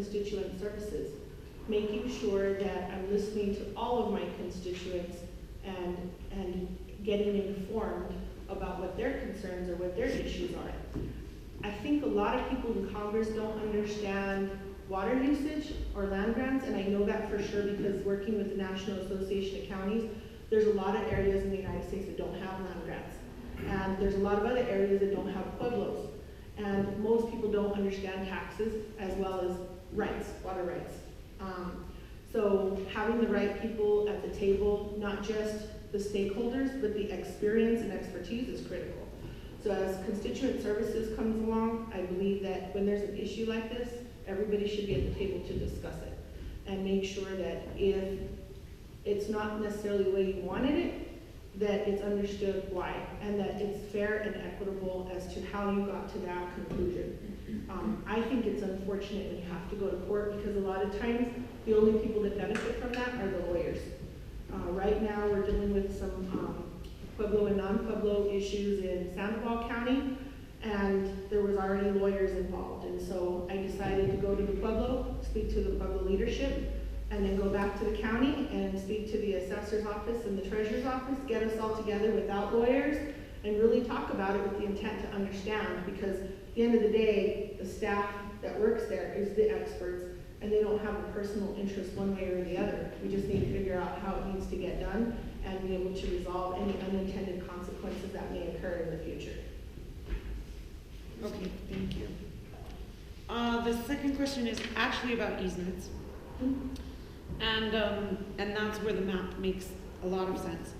constituent services, making sure that I'm listening to all of my constituents and getting informed about what their concerns or what their issues are. I think a lot of people in Congress don't understand water usage or land grants, and I know that for sure because working with the National Association of Counties, there's a lot of areas in the United States that don't have land grants. And there's a lot of other areas that don't have pueblos. And most people don't understand taxes as well as rights, water rights. So having the right people at the table, not just the stakeholders, but the experience and expertise is critical. So as constituent services comes along, I believe that when there's an issue like this, everybody should be at the table to discuss it and make sure that if it's not necessarily the way you wanted it, that it's understood why, and that it's fair and equitable as to how you got to that conclusion. I think it's unfortunate when you have to go to court because a lot of times the only people that benefit from that are the lawyers. Right now we're dealing with some Pueblo and non-Pueblo issues in Sandoval County, and there was already lawyers involved. And so I decided to go to the Pueblo, speak to the Pueblo leadership, and then go back to the county and speak to the assessor's office and the treasurer's office, get us all together without lawyers, and really talk about it with the intent to understand, because at the end of the day, the staff that works there is the experts, and they don't have a personal interest one way or the other. We just need to figure out how it needs to get done and be able to resolve any unintended consequences that may occur in the future. Okay, thank you. The second question is actually about easements. And that's where the map makes a lot of sense.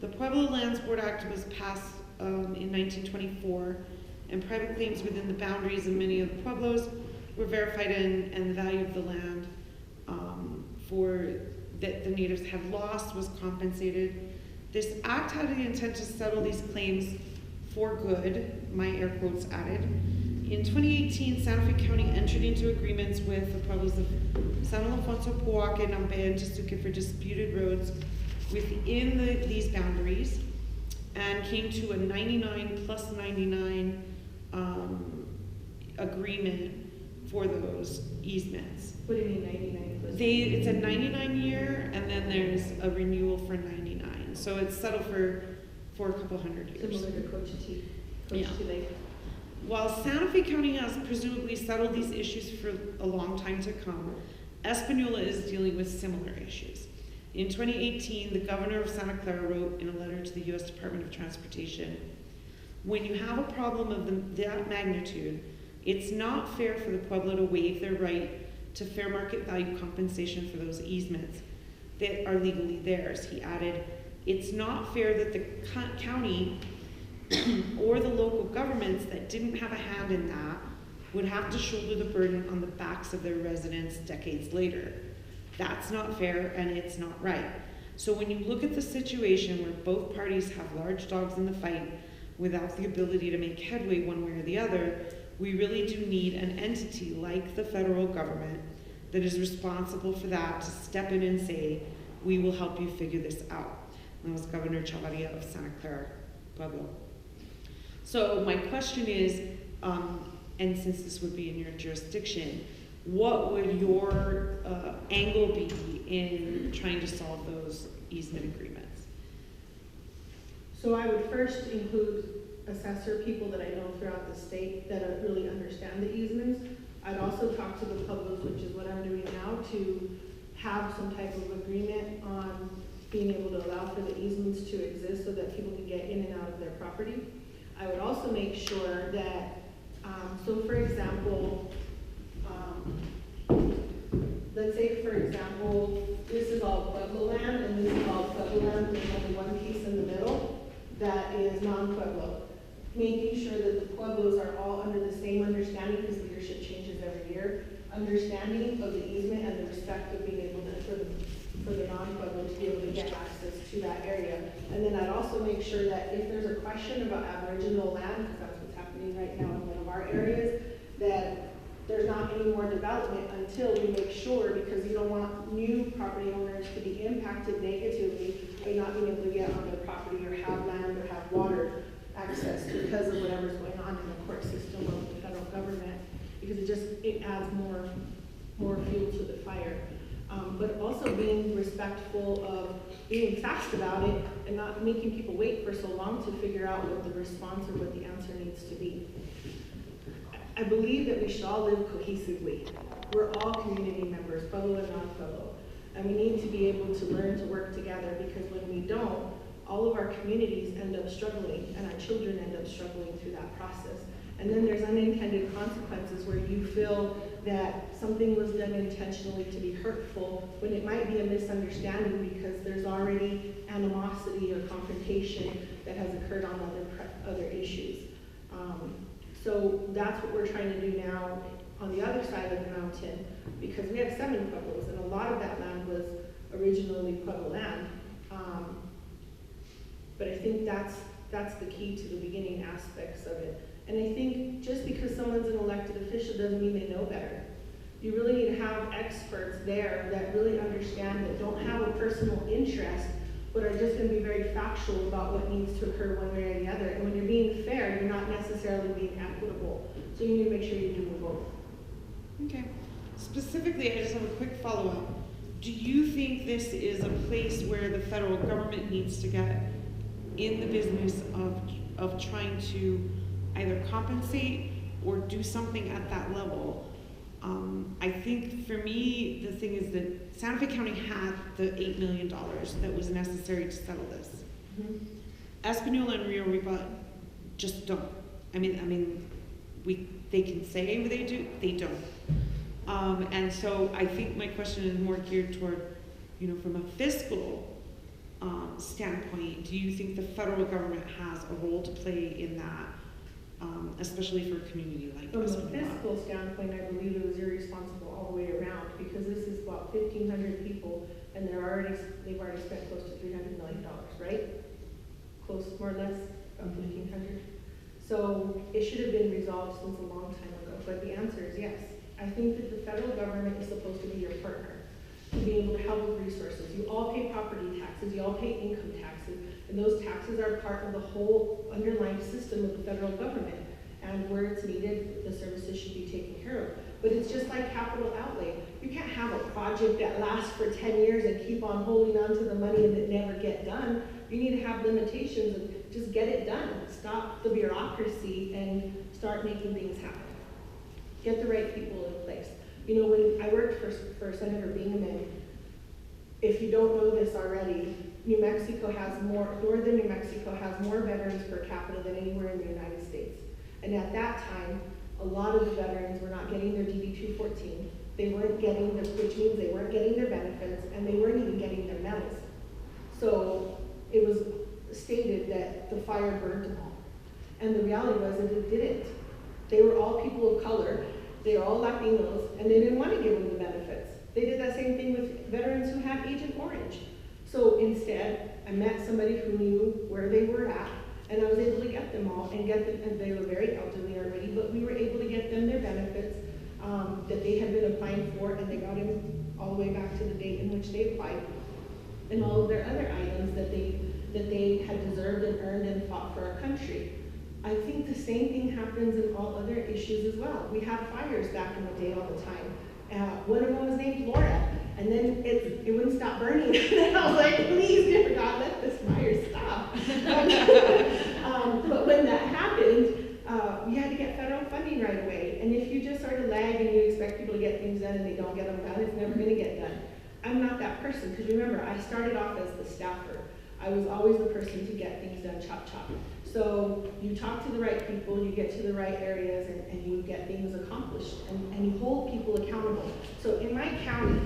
The Pueblo Lands Board Act was passed in 1924, and private claims within the boundaries of many of the Pueblos were verified, and the value of the land that the natives had lost was compensated. This act had the intent to settle these claims for good, my air quotes added. In 2018, Santa Fe County entered into agreements with the Pueblos of San Alfonso, Poaque, Nambe, and Tesuque for disputed roads within these boundaries, and came to a 99+99 agreement for those easements. What do you mean 99 plus? It's a 99 year, and then there's a renewal for 99. So it's settled for a couple hundred years. Similar to Cochiti Lake. While Santa Fe County has presumably settled these issues for a long time to come, Espanola is dealing with similar issues. In 2018, the governor of Santa Clara wrote in a letter to the U.S. Department of Transportation, "When you have a problem of that magnitude, it's not fair for the Pueblo to waive their right to fair market value compensation for those easements that are legally theirs." He added, "It's not fair that the county or the local governments that didn't have a hand in that would have to shoulder the burden on the backs of their residents decades later. That's not fair, and it's not right." So when you look at the situation where both parties have large dogs in the fight without the ability to make headway one way or the other, we really do need an entity like the federal government that is responsible for that to step in and say, "We will help you figure this out." And that was Governor Chavarria of Santa Clara Pueblo. So my question is, and since this would be in your jurisdiction, what would your angle be in trying to solve those easement agreements? So I would first include assessor people that I know throughout the state that really understand the easements. I'd also talk to the Pueblos, which is what I'm doing now, to have some type of agreement on being able to allow for the easements to exist so that people can get in and out of their property. I would also make sure that, so for example, let's say for example, this is all Pueblo land and this is all Pueblo land, there's only one piece in the middle that is non-Pueblo. Making sure that the Pueblos are all under the same understanding, because leadership changes every year, understanding of the easement and the respect of being able to, for the non-Pueblo to be able to get access to that area. And then I'd also make sure that if there's a question about Aboriginal land, because that's what's happening right now in one of our areas, that there's not any more development until we make sure, because you don't want new property owners to be impacted negatively by not being able to get on their property or have land or have water access because of whatever's going on in the court system or the federal government, because it adds more more fuel to the fire. But also being respectful of being fast about it and not making people wait for so long to figure out what the response or what the answer needs to be. I believe that we should all live cohesively. We're all community members, Pueblo and non-Pueblo. And we need to be able to learn to work together, because when we don't, all of our communities end up struggling and our children end up struggling through that process. And then there's unintended consequences where you feel that something was done intentionally to be hurtful when it might be a misunderstanding because there's already animosity or confrontation that has occurred on other issues. So that's what we're trying to do now on the other side of the mountain, because we have 7 pueblos and a lot of that land was originally Pueblo land. But I think that's the key to the beginning aspects of it. And I think just because someone's an elected official doesn't mean they know better. You really need to have experts there that really understand, that don't have a personal interest, but are just going to be very factual about what needs to occur one way or the other. And when you're being fair, you're not necessarily being equitable. So you need to make sure you do both. Okay. Specifically, I just have a quick follow-up. Do you think this is a place where the federal government needs to get in the business of trying to either compensate or do something at that level? I think for me, the thing is that Santa Fe County had the $8 million that was necessary to settle this. Mm-hmm. Espanola and Rio Ripa just don't. I mean, they can say they don't. And so I think my question is more geared toward, from a fiscal standpoint, do you think the federal government has a role to play in that? Especially for a community like From this. a fiscal standpoint, I believe it was irresponsible all the way around, because this is about 1,500 people, and they've already spent close to $300 million, right? Close, more or less, about 1,500. So it should have been resolved since a long time ago. But the answer is yes. I think that the federal government is supposed to be your partner, to be able to help with resources. You all pay property taxes, you all pay income taxes, and those taxes are part of the whole underlying system of the federal government. And where it's needed, the services should be taken care of. But it's just like capital outlay. You can't have a project that lasts for 10 years and keep on holding on to the money and it never get done. You need to have limitations and just get it done. Stop the bureaucracy and start making things happen. Get the right people in place. When I worked for Senator Bingaman, if you don't know this already, northern New Mexico has more veterans per capita than anywhere in the United States. And at that time, a lot of the veterans were not getting their DD-214. They weren't getting which means they weren't getting their benefits, and they weren't even getting their medals. So it was stated that the fire burned them all. And the reality was that it didn't. They were all people of color. They were all Latinos, and they didn't want to give them the benefits. They did that same thing with veterans who had Agent Orange. So instead, I met somebody who knew where they were at, and I was able to get them all and and they were very elderly already, but we were able to get them their benefits that they had been applying for, and they got them all the way back to the date in which they applied, and all of their other items that they had deserved and earned and fought for our country. I think the same thing happens in all other issues as well. We had fires back in the day all the time. One of them was named Laura, and then it wouldn't stop burning. And I was like, please, dear God, let this fire stop. But when that happened, we had to get federal funding right away. And if you just sort of lag and you expect people to get things done and they don't get them done, it's never going to get done. I'm not that person, because remember, I started off as the staffer. I was always the person to get things done, chop, chop. So you talk to the right people, you get to the right areas, and you get things accomplished, and you hold people accountable. So in my county,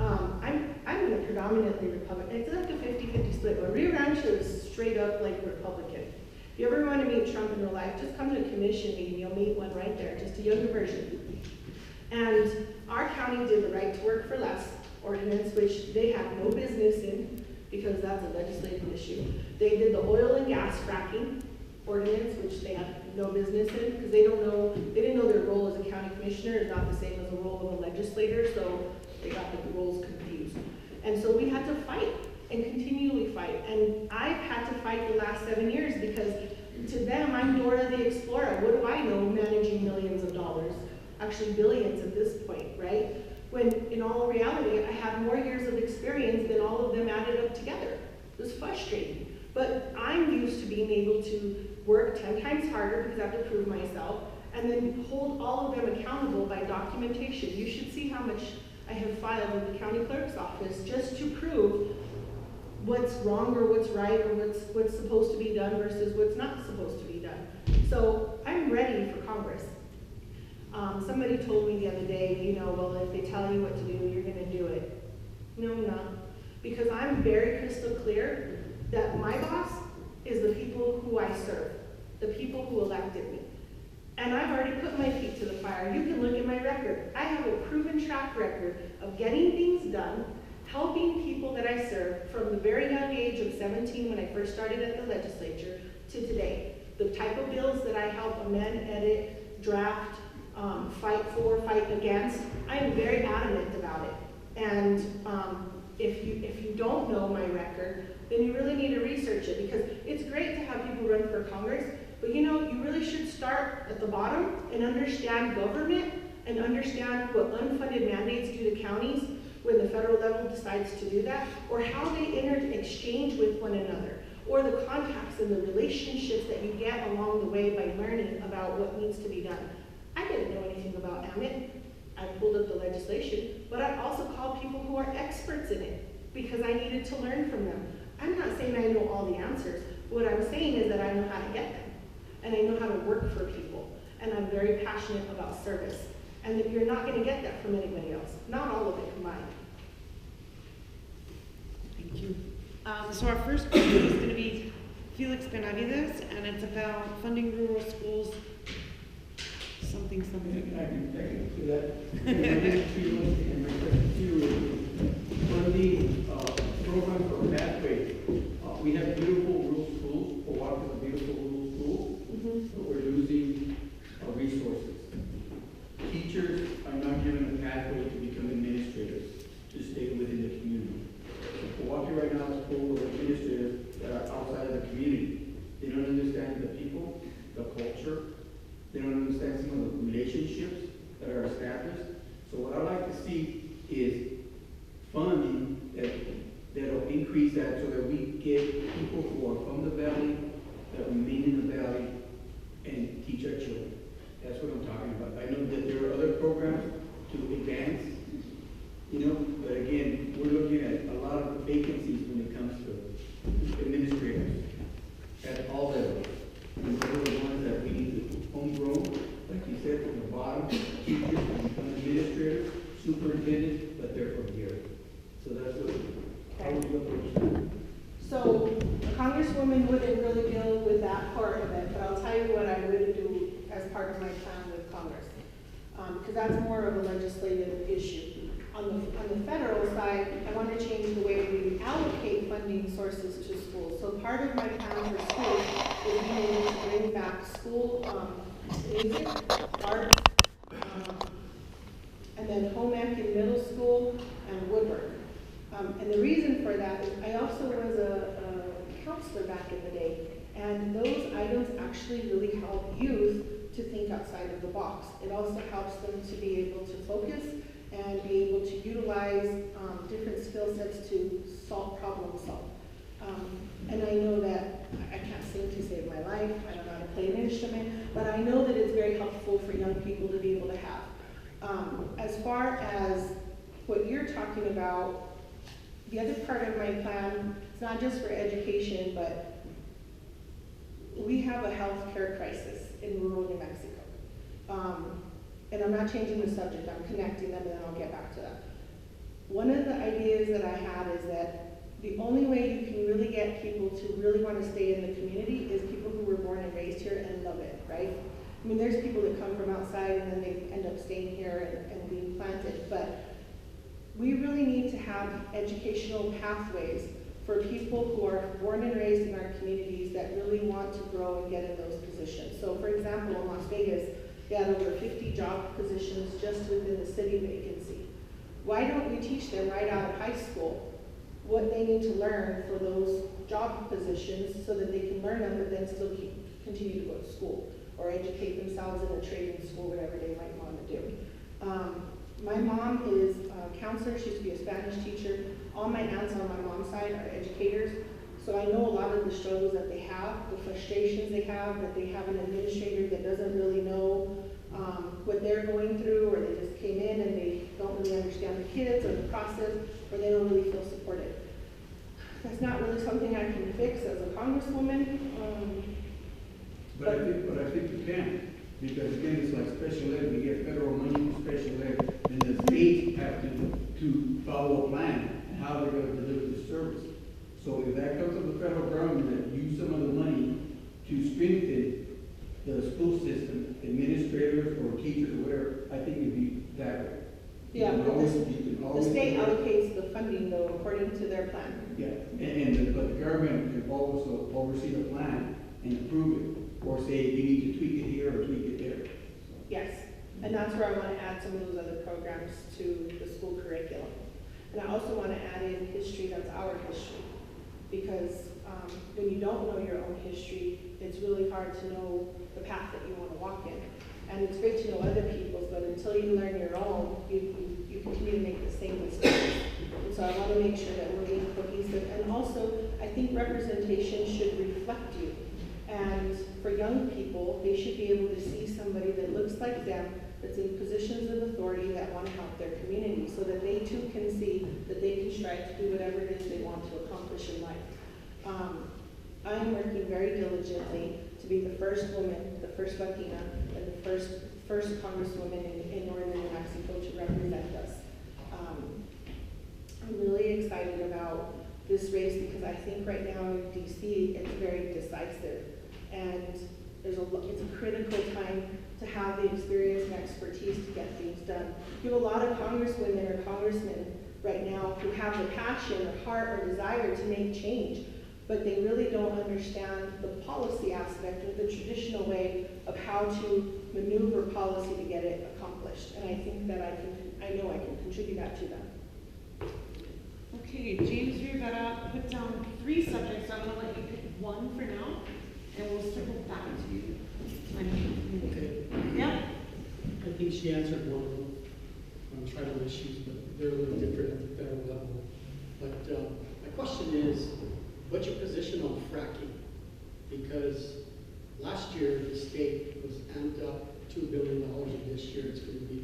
I'm in a predominantly Republican. It's like a 50-50 split, but Rio Rancho is straight up like Republican. If you ever want to meet Trump in real life, just come to a commission meeting. You'll meet one right there, just a younger version. And our county did the right to work for less ordinance, which they have no business in, because that's a legislative issue. They did the oil and gas fracking ordinance, which they had no business in, because they didn't know their role as a county commissioner is not the same as the role of a legislator, so they got the roles confused. And so we had to fight and continually fight. And I've had to fight the last 7 years, because to them, I'm Dora the Explorer. What do I know managing millions of dollars? Actually billions at this point, right? when in all reality, I have more years of experience than all of them added up together. It was frustrating. But I'm used to being able to work 10 times harder because I have to prove myself, and then hold all of them accountable by documentation. You should see how much I have filed with the county clerk's office just to prove what's wrong or what's right or what's supposed to be done versus what's not supposed to be done. So I'm ready for Congress. Somebody told me the other day, you know, well, if they tell you what to do, you're going to do it. No, I'm not. Because I'm very crystal clear that my boss is the people who I serve, the people who elected me. And I've already put my feet to the fire. You can look at my record. I have a proven track record of getting things done, helping people that I serve from the very young age of 17 when I first started at the legislature to today. The type of bills that I help amend, edit, draft, fight for, fight against, I am very adamant about it. And if you don't know my record, then you really need to research it, because it's great to have people run for Congress, but you know, you really should start at the bottom and understand government and understand what unfunded mandates do to counties when the federal level decides to do that, or how they exchange with one another, or the contacts and the relationships that you get along the way by learning about what needs to be done. I didn't know anything about AMIT. I pulled up the legislation, but I also called people who are experts in it because I needed to learn from them. I'm not saying I know all the answers. What I'm saying is that I know how to get them, and I know how to work for people, and I'm very passionate about service, and that you're not going to get that from anybody else, not all of it combined. Thank you. So our first question is going to be Felix Benavides, and it's about funding rural schools. Something. I can do that. And my question to you is, on the program for pathways, we have beautiful rural schools. Oaxaca is a beautiful rural school, but we're losing resources. Teachers are not given a pathway to become administrators, to stay within the community. Oaxaca right now is full of administrators that are outside of the community. They don't understand the people, the culture. They don't understand some of the relationships that are established. So what I'd like to see is funding that'll increase that so that we get people who are from the valley, that remain in the valley, and teach our children. That's what I'm talking about. I know that there are other programs to advance, you know, but again, we're looking at a lot of vacancies when it comes to administrators at all levels. And those are the ones that we need to homegrown, like you said, from the bottom, teachers, become administrators, superintendents, but they're from here. So that's what I would look at. So a congresswoman wouldn't really deal with that part of it, but I'll tell you what I would do as part of my plan with Congress, because that's more of a legislative issue. On the federal side, I want to change the way we allocate funding sources to schools. So part of my plan for schools is being able to bring back school music, art, and then home ec in middle school, and woodwork. And the reason for that is I also was a counselor back in the day, and those items actually really help youth to think outside of the box. It also helps them to be able to focus and be able to utilize different skill sets to problem solve. And I know that I can't sing to save my life, I don't know how to play an instrument, but I know that it's very helpful for young people to be able to have. As far as what you're talking about, the other part of my plan, it's not just for education, but we have a healthcare crisis in rural New Mexico. And I'm not changing the subject, I'm connecting them, and then I'll get back to that. One of the ideas that I had is that the only way you can really get people to really want to stay in the community is people who were born and raised here and love it, right? I mean, there's people that come from outside and then they end up staying here and being planted, but we really need to have educational pathways for people who are born and raised in our communities that really want to grow and get in those positions. So for example, in Las Vegas, they had over 50 job positions just within the city vacancy. Why don't we teach them right out of high school what they need to learn for those job positions so that they can learn them but then still continue to go to school or educate themselves in a trade in school, whatever they might want to do. My mom is a counselor, she used to be a Spanish teacher. All my aunts on my mom's side are educators, so I know a lot of the struggles that they have, the frustrations they have, that they have an administrator that doesn't really know what they're going through, or they just came in and they don't really understand the kids or the process, or they don't really feel supported. That's not really something I can fix as a congresswoman. But I think you can, because again, it's like special ed, we get federal money for special ed, and the states have to follow a plan, and how they're gonna deliver the service. So if that comes from the federal government, that use some of the money to strengthen the school system, administrators or teachers or whatever, I think it'd be that way. Yeah, You can but always- the you can always- state allocates the funding though, according to their plan. Yeah, but the government can also oversee the plan and approve it, or say you need to tweak it here or tweak it there. Yes, and that's where I want to add some of those other programs to the school curriculum. And I also want to add in history, that's our history. Because when you don't know your own history, it's really hard to know the path that you want to walk in. And it's great to know other people's, but until you learn your own, you continue to make the same mistakes. And so I want to make sure that we're being cohesive. And also, I think representation should reflect you. And for young people, they should be able to see somebody that looks like them, that's in positions of authority, that want to help their community, so that they too can see that they can strive to do whatever it is they want to accomplish in life. I am working very diligently to be the first woman, the first Latina, and the first congresswoman in northern New Mexico to represent us. I'm really excited about this race because I think right now in DC it's very decisive, and it's a critical time to have the experience and expertise to get things done. You have a lot of congresswomen or congressmen right now who have the passion or heart or desire to make change, but they really don't understand the policy aspect or the traditional way of how to maneuver policy to get it accomplished. And I think that I know I can contribute that to them. Okay, James Rivera put down 3 subjects. I'm gonna let you pick one for now, and we'll circle back to you. Okay. Yeah. I think she answered one of them on tribal issues, but they're a little different at the federal level. But my question is, what's your position on fracking? Because last year the state was amped up $2 billion, and this year it's going to be